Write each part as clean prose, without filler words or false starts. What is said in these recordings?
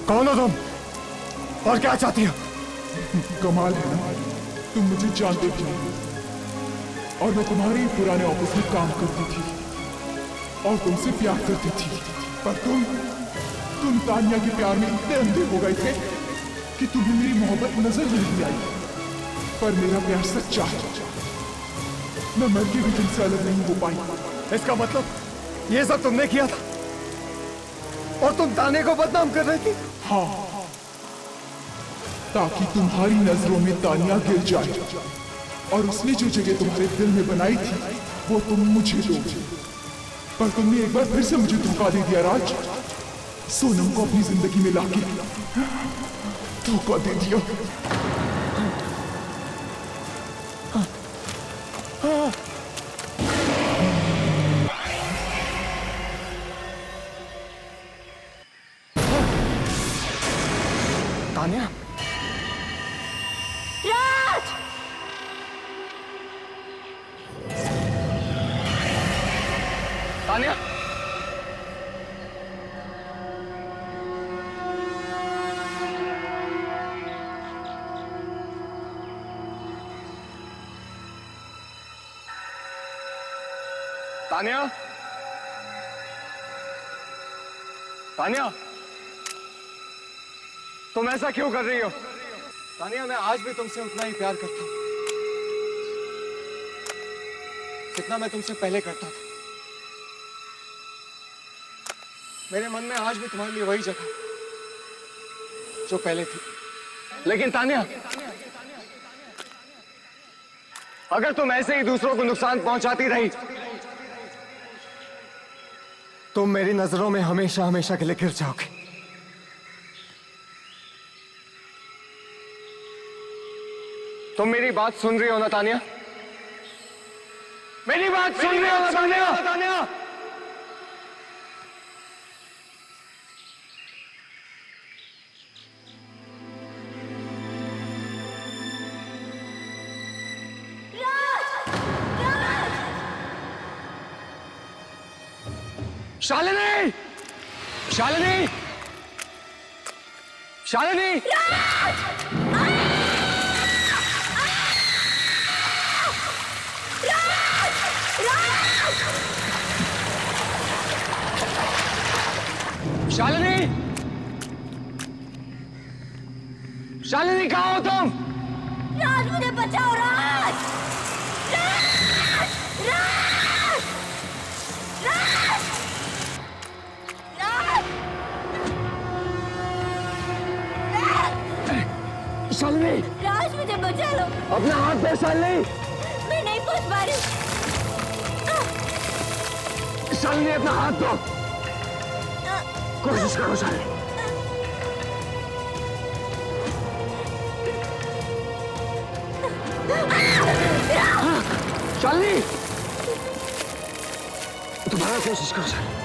कौन हो तुम और क्या चाहती हो? कमाल है ना, तुम मुझे जानते भी नहीं और मैं तुम्हारे पुराने ऑफिस में काम करती थी और तुमसे प्यार करती थी, पर तुम तानिया के प्यार में इतने अंधे हो गए थे कि तुम्हें मेरी मोहब्बत नजर नहीं आई। पर मेरा प्यार सच्चा है, मैं मर के भी तुमसे अलग नहीं हो पाई। इसका मतलब ये सब तुमने किया था और तुम ताने को बदनाम कर रही थी? हाँ, ताकि तुम्हारी नजरों में तानिया गिर जाए और उसने जो जगह तुम्हारे दिल में बनाई थी वो तुम मुझे दो। पर तुमने एक बार फिर से मुझे धोखा दे दिया राज। सोनम को अपनी जिंदगी में लाके धोखा दे दिया। तानिया, राज! तानिया, तानिया, तानिया, तुम ऐसा क्यों कर रही हो? तानिया, मैं आज भी तुमसे उतना ही प्यार करता हूं जितना मैं तुमसे पहले करता था। मेरे मन में आज भी तुम्हारे लिए वही जगह जो पहले थी। लेकिन तानिया, अगर तुम ऐसे ही दूसरों को नुकसान पहुंचाती रही तुम मेरी नजरों में हमेशा हमेशा के लिए गिर जाओगे। तुम मेरी बात सुन रही हो ना तानिया? मेरी बात सुन रही हो ना तानिया? शालिनी! शालिनी! शालिनी! शालिनी! शालिनी, कहाँ हो तुम? राज, मुझे बचाओ राज! राज! राज! राज! राज! शालिनी! राज, मुझे बचा लो। अपना हाथ दे शालिनी! मैं नहीं पहुंच पा रही। शालिनी, अपना हाथ दो। कोशिश करो शालिनी। शालिनी, दोबारा कोशिश करो शालिनी।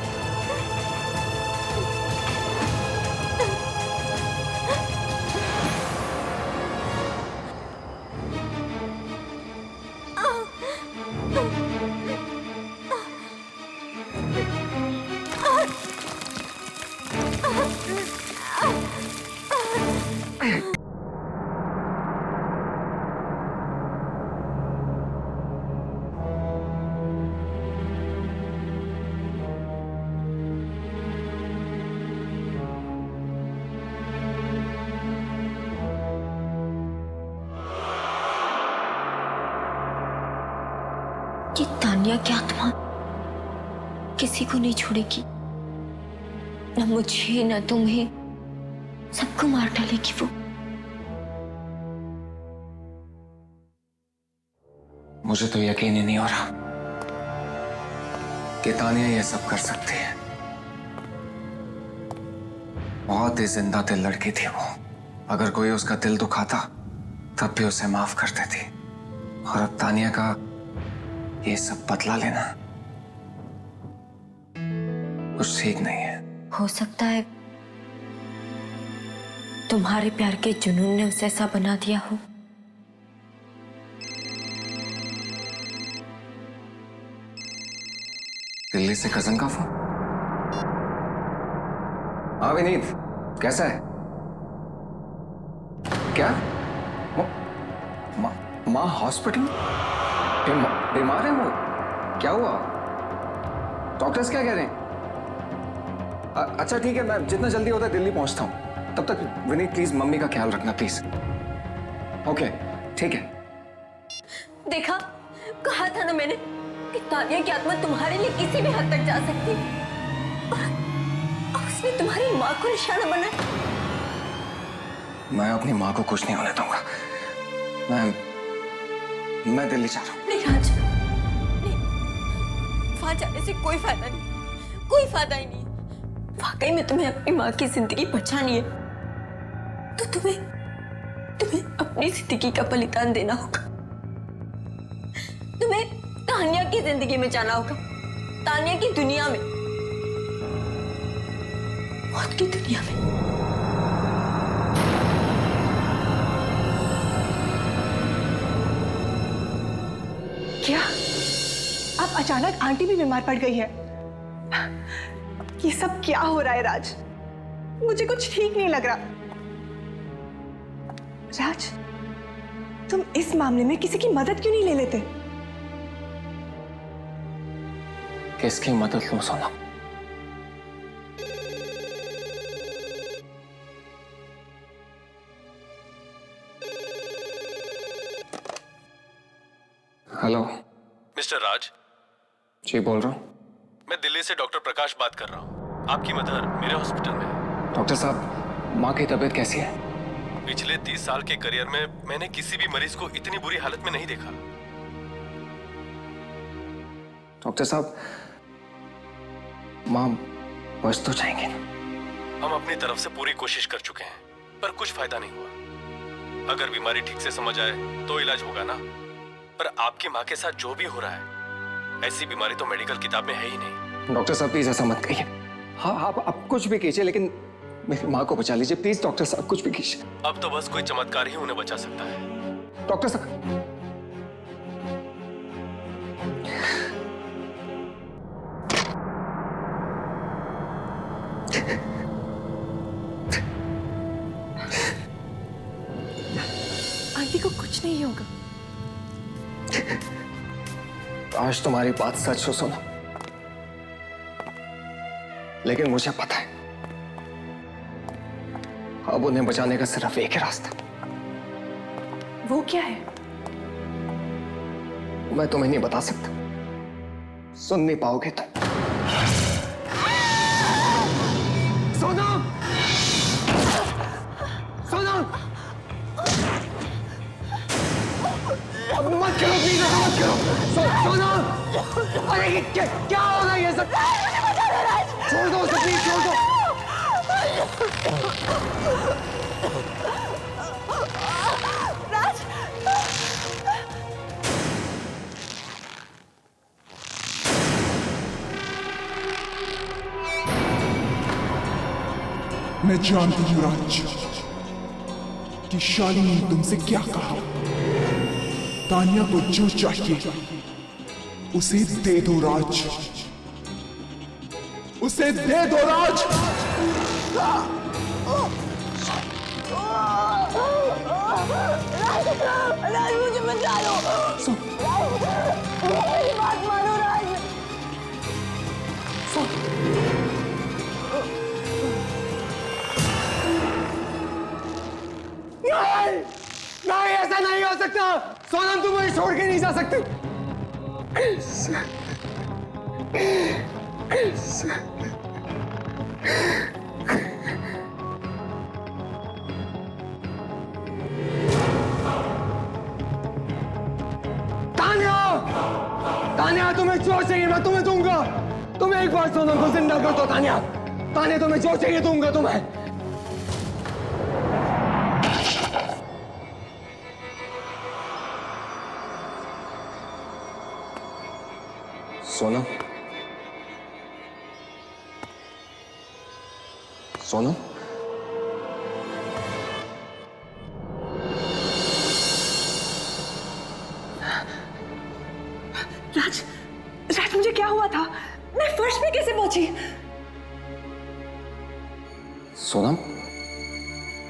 ये तानिया की आत्मा किसी को नहीं छोड़ेगी, न मुझे न तुम्हें, सबको मार डालेगी वो। मुझे तो यकीन ही नहीं हो रहा कि तानिया ये सब कर सकती है। बहुत ही जिंदा दिल लड़की थी वो। अगर कोई उसका दिल दुखाता तब भी उसे माफ कर देती। और अब तानिया का ये सब बदला लेना कुछ ठीक नहीं है। हो सकता है तुम्हारे प्यार के जुनून ने उसे ऐसा बना दिया हो। दिल्ली से कजन का फोन। हाँ विनीत, कैसा है? क्या? माँ हॉस्पिटल बीमार है वो? क्या हुआ? डॉक्टर्स क्या कह रहे हैं? अच्छा ठीक है, मैं जितना जल्दी होता है दिल्ली पहुंचता हूं। तब तक विनीत प्लीज मम्मी का ख्याल रखना प्लीज। ओके ठीक है। देखा, कहा था ना मैंने कि तानिया की आत्मा तुम्हारे लिए किसी भी हद तक जा सकती है। और उसने तुम्हारी माँ को निशाना बनाया। मैं अपनी माँ को कुछ नहीं होने दूंगा। मैं दिल्ली जा रहा हूँ। नहीं राज, नहीं, वहां जाने से कोई फायदा नहीं, कोई फायदा ही नहीं। वाकई में तुम्हें अपनी माँ की जिंदगी बचानी है तो तुम्हें अपनी जिंदगी का बलिदान देना होगा। तुम्हें तानिया की जिंदगी में जाना होगा, तानिया की दुनिया में, मौत की दुनिया में। क्या? अब अचानक आंटी भी बीमार पड़ गई है। ये सब क्या हो रहा है राज? मुझे कुछ ठीक नहीं लग रहा। राज, तुम इस मामले में किसी की मदद क्यों नहीं ले लेते? किसकी मदद लूं सोना? हेलो मिस्टर राज। जी बोल रहा हूँ। मैं दिल्ली से डॉक्टर प्रकाश बात कर रहा हूँ। आपकी मदर मेरे हॉस्पिटल में है। डॉक्टर साहब, माँ की तबीयत कैसी है? पिछले 30 साल के करियर में मैंने किसी भी मरीज को इतनी बुरी हालत में नहीं देखा। डॉक्टर साहब, माँ बच तो जाएंगे ना? हम अपनी तरफ से पूरी कोशिश कर चुके हैं, पर कुछ फायदा नहीं हुआ। अगर बीमारी ठीक से समझ आए तो इलाज होगा ना। पर आपकी माँ के साथ जो भी हो रहा है, ऐसी बीमारी तो मेडिकल किताब में है ही नहीं। डॉक्टर साहब प्लीज ऐसा मत कहिए। हाँ आप कुछ भी कीजिए, लेकिन मेरी माँ को बचा लीजिए प्लीज। डॉक्टर साहब कुछ भी कीजिए। अब तो बस कोई चमत्कार ही उन्हें बचा सकता है। डॉक्टर साहब, आंटी को कुछ नहीं होगा। आज तुम्हारी बात सच हो सोना, लेकिन मुझे पता है अब उन्हें बचाने का सिर्फ एक ही रास्ता। वो क्या है? मैं तुम्हें नहीं बता सकता, सुन नहीं पाओगे तुम। सोनम! सोनम! अब मत करो प्लीज, मत करो। सोनम! अरे ये क्या हो रहा है ये सब? छोड़ दो उसे प्लीज, छोड़ दो। राज! मैं जानती हूँ राज कि शालिनी ने तुमसे क्या कहा। तानिया को जो चाहिए उसे दे दो राज, उसे दे दो राज। राज मुझे बचा लो। मेरी बात मानो राज। नहीं, ऐसा नहीं हो सकता। सोनम तुम मुझे छोड़ के नहीं जा सकती। तानिया! तानिया तुम्हें जो चाहिए मैं तुम्हें दूंगा। तुम एक बार सोनम को जिंदा कर दो तानिया। तानिया तुम्हें जो चाहिए दूंगा तुम्हें। सोनम, सोनम, राज, राज मुझे क्या हुआ था? मैं फर्श पे कैसे पहुंची? सोनम,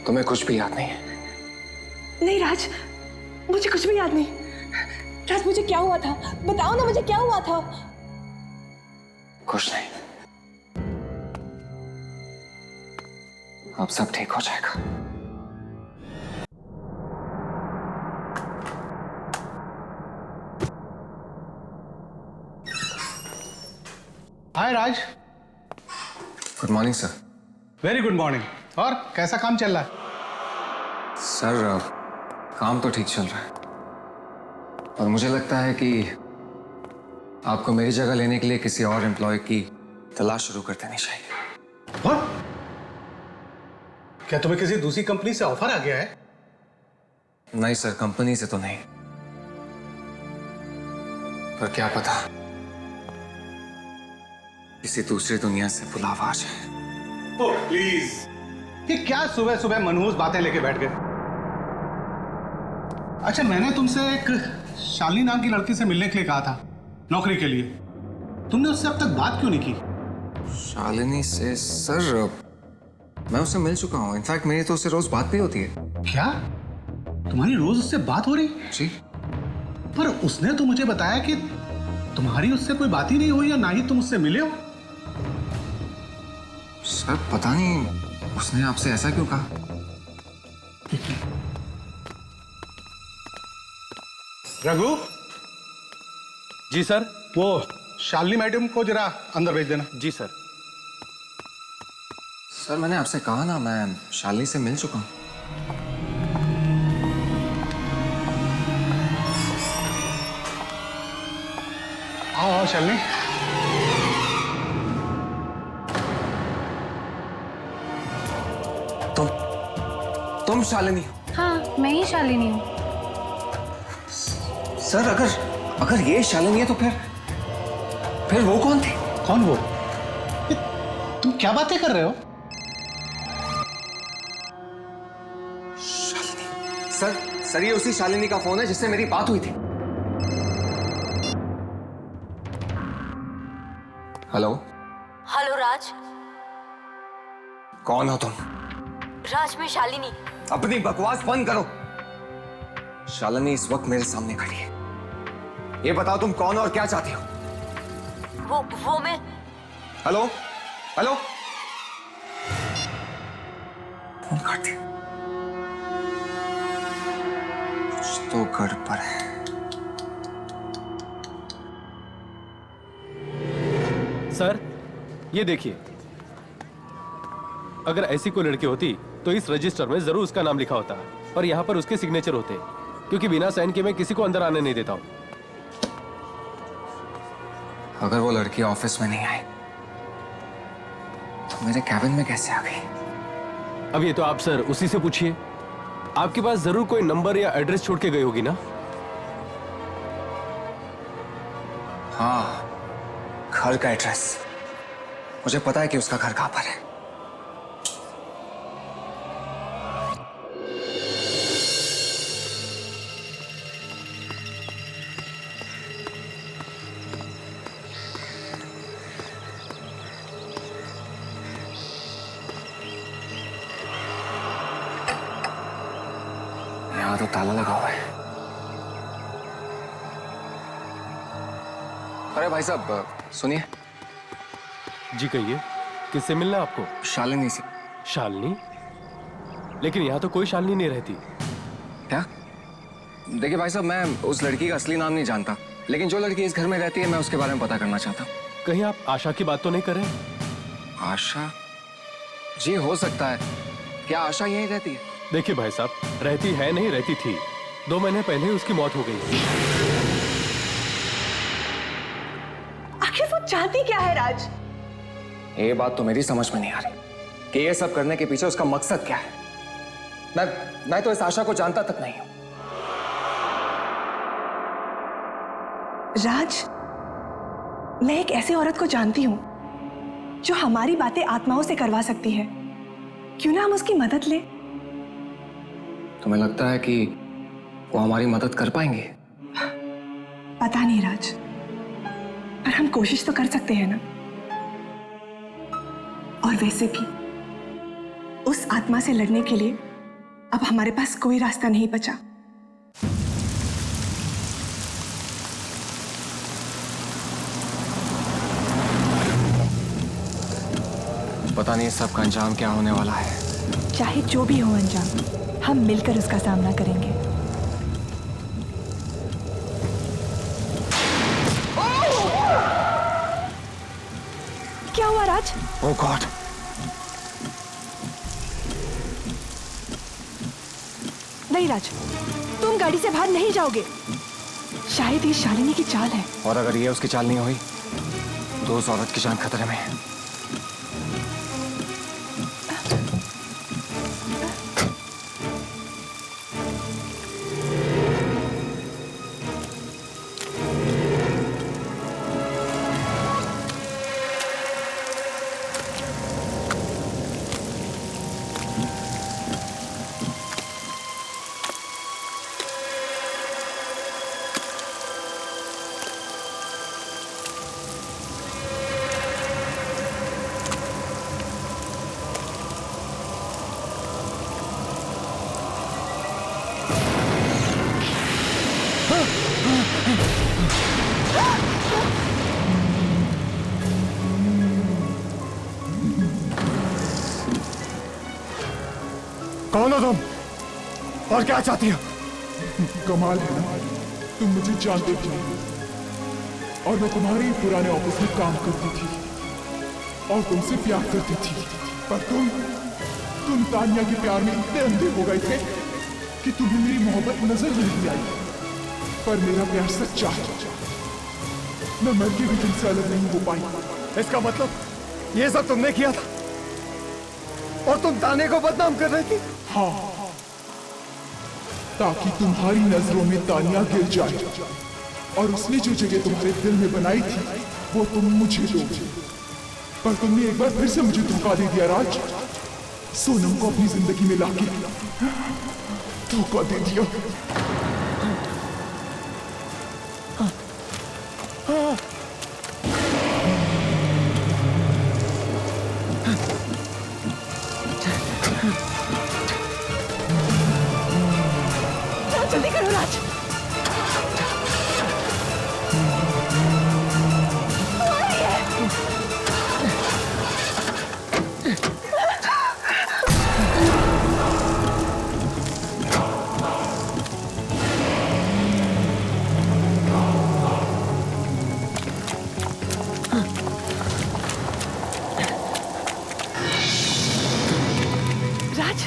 तुम्हें कुछ भी याद नहीं है? नहीं राज, मुझे कुछ भी याद नहीं। राज मुझे क्या हुआ था, बताओ ना मुझे क्या हुआ था। कुछ नहीं, अब सब ठीक हो जाएगा। Hi Raj. Good morning sir. Very good morning. और कैसा काम चल रहा है? सर काम तो ठीक चल रहा है, और मुझे लगता है कि आपको मेरी जगह लेने के लिए किसी और एम्प्लॉय की तलाश शुरू कर देनी चाहिए। What? क्या तुम्हें किसी दूसरी कंपनी से ऑफर आ गया है? नहीं सर, कंपनी से तो नहीं, पर क्या पता किसी दूसरी दुनिया से बुलावा आ जाए। ओह प्लीज, ये क्या सुबह सुबह मनहूस बातें लेके बैठ गए? अच्छा, मैंने तुमसे एक शालिनी नाम की लड़की से मिलने के लिए कहा था नौकरी के लिए। तुमने उससे अब तक बात क्यों नहीं की? शालिनी से? सर मैं उससे मिल चुका हूँ, इनफैक्ट मेरी तो उससे रोज बात भी होती है। क्या तुम्हारी रोज उससे बात हो रही? जी। पर उसने तो मुझे बताया कि तुम्हारी उससे कोई बात ही नहीं हुई, या ना ही तुम उससे मिले हो। सर पता नहीं उसने आपसे ऐसा क्यों कहा। रघु। जी सर। वो शालिनी मैडम को जरा अंदर भेज देना। जी सर। सर मैंने आपसे कहा ना, मैं शालिनी से मिल चुका हूँ। आओ आओ शालिनी। तुम शालिनी हो? हाँ, मैं ही शालिनी हूँ। सर अगर ये शालिनी है तो फिर वो कौन थे? कौन वो? तुम क्या बातें कर रहे हो? शालिनी। सर ये उसी शालिनी का फोन है जिससे मेरी बात हुई थी। हेलो। हेलो राज। कौन हो तुम? राज, मैं शालिनी। अपनी बकवास बंद करो। शालिनी इस वक्त मेरे सामने खड़ी है, ये बताओ तुम कौन हो और क्या चाहती हो? वो मैं। Hello hello. फोन काट दिया। कुछ तो गड़बड़ है। सर ये देखिए, अगर ऐसी कोई लड़की होती तो इस रजिस्टर में जरूर उसका नाम लिखा होता, और यहाँ पर उसके सिग्नेचर होते, क्योंकि बिना साइन के मैं किसी को अंदर आने नहीं देता हूँ। अगर वो लड़की ऑफिस में नहीं आई तो मेरे कैबिन में कैसे आ गई? अब ये तो आप सर उसी से पूछिए। आपके पास जरूर कोई नंबर या एड्रेस छोड़ के गई होगी ना? हाँ, घर का एड्रेस मुझे पता है कि उसका घर कहां पर है। यहाँ तो ताला लगा हुआ है। अरे भाई साहब सुनिए। जी कहिए, किससे मिलना है आपको? शालिनी से। शालिनी? लेकिन यहाँ तो कोई शालिनी नहीं रहती। क्या? देखिए भाई साहब, मैं उस लड़की का असली नाम नहीं जानता, लेकिन जो लड़की इस घर में रहती है मैं उसके बारे में पता करना चाहता हूँ। कहीं आप आशा की बात तो नहीं कर रहे? आशा? जी हो सकता है। क्या आशा यहीं रहती है? देखिए भाई साहब, रहती है नहीं, रहती थी। 2 महीने पहले उसकी मौत हो गई। आखिर वो चाहती क्या है राज? ये बात तो मेरी समझ में नहीं आ रही कि ये सब करने के पीछे उसका मकसद क्या है। मैं तो इस आशा को जानता तक नहीं हूं। राज, मैं एक ऐसी औरत को जानती हूं जो हमारी बातें आत्माओं से करवा सकती है। क्यों ना हम उसकी मदद लें? तुम्हें लगता है कि वो हमारी मदद कर पाएंगे? पता नहीं राज, पर हम कोशिश तो कर सकते हैं ना। और वैसे भी उस आत्मा से लड़ने के लिए अब हमारे पास कोई रास्ता नहीं बचा। पता नहीं सबका अंजाम क्या होने वाला है। चाहे जो भी हो अंजाम, हम मिलकर उसका सामना करेंगे। क्या हुआ राज? ओह गॉड! नहीं राज, तुम गाड़ी से बाहर नहीं जाओगे। शायद ये शालिनी की चाल है। और अगर ये उसकी चाल नहीं हुई तो उस औरत की जान खतरे में है। कौन हो तुम और क्या चाहती हो? कमाल है ना, तुम मुझे जानते भी नहीं और मैं तुम्हारे पुराने ऑफिस में काम करती थी और तुमसे प्यार करती थी, पर तुम तानिया के प्यार में इतने अंधे हो गए थे कि तुम्हें मेरी मोहब्बत नजर नहीं आई। पर मेरा प्यार सच्चा है, मैं मर के भी तुमसे अलग नहीं हो पाई। इसका मतलब ये सब तुमने किया था और तुम ताने को बदनाम कर रही थी? हाँ, ताकि तुम्हारी नजरों में तानिया गिर जाए और उसने जो जगह तुम्हारे दिल में बनाई थी वो तुम मुझे दोगे। पर तुमने एक बार फिर से मुझे धोखा दे दिया राज। सोनम को अपनी जिंदगी में लाके धोखा दे दिया। जल्दी करो राज। राज,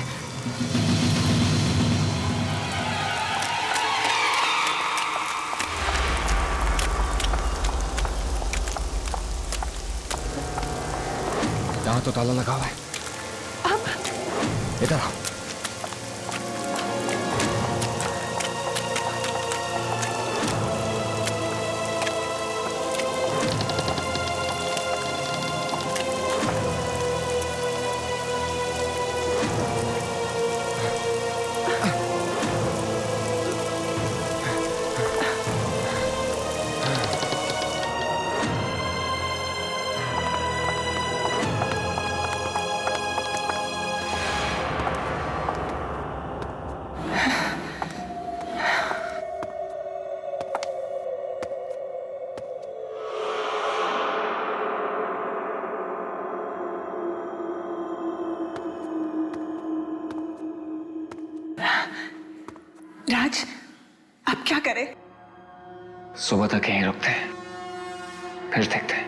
यहाँ तो ताला लगा हुआ है। अब इधर आओ। राज, अब क्या करें? सुबह तक यहीं रुकते हैं, फिर देखते हैं।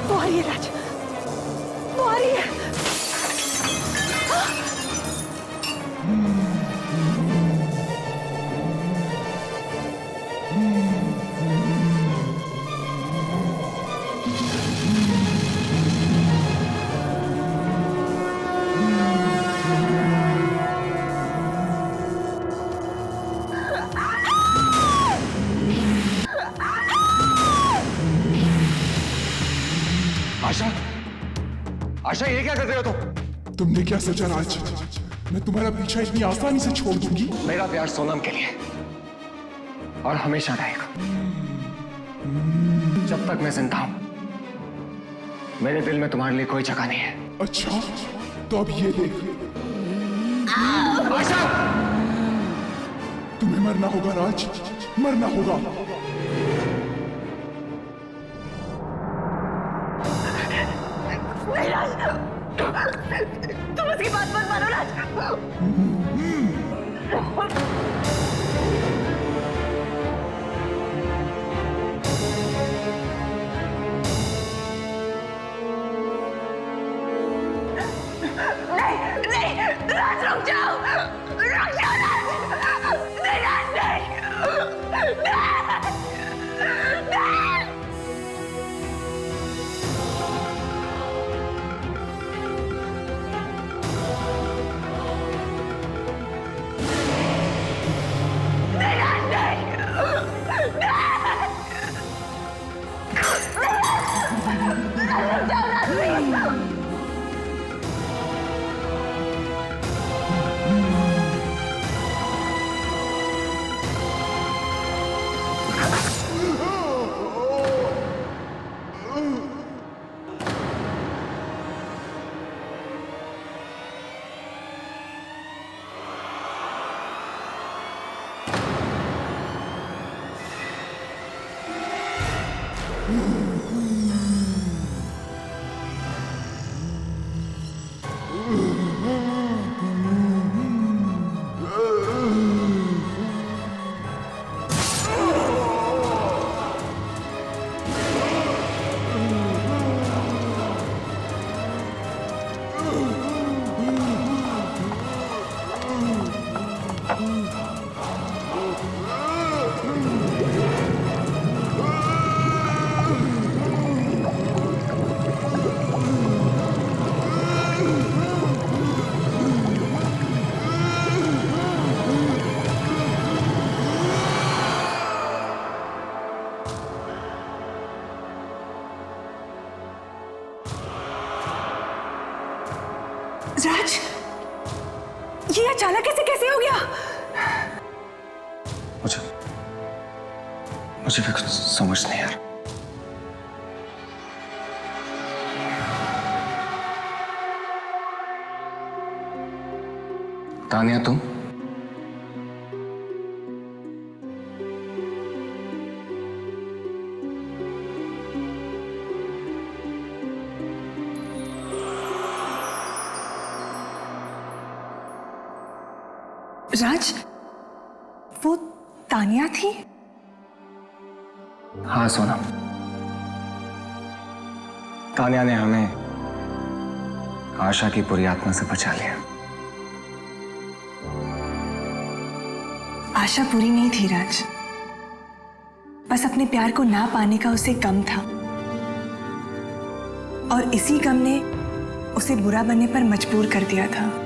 वो आ रही है राज, वो आ रही है। आशा, आशा ये क्या कर रहे हो तुम? तुमने क्या सोचा राज, मैं तुम्हारा पीछा इतनी आसानी से छोड़ दूंगी? मेरा प्यार सोनम के लिए और हमेशा रहेगा। जब तक मैं जिंदा हूं मेरे दिल में तुम्हारे लिए कोई जगह नहीं है। अच्छा, तो अब ये देख, आशा! तुम्हें मरना होगा राज, मरना होगा। नहीं राज, तुम उसकी बात मत मानो राज। नहीं, राज रुक जाओ, रुक जाओ राज। नहीं राज, नहीं, नहीं। राज, ये अचानक ऐसे कैसे हो गया? मुझे भी कुछ समझ नहीं आ रहा। तानिया, तुम? राज, वो तानिया थी? हाँ सोनम, तानिया ने हमें आशा की बुरी आत्मा से बचा लिया। आशा बुरी नहीं थी राज, बस अपने प्यार को ना पाने का उसे गम था और इसी गम ने उसे बुरा बनने पर मजबूर कर दिया था।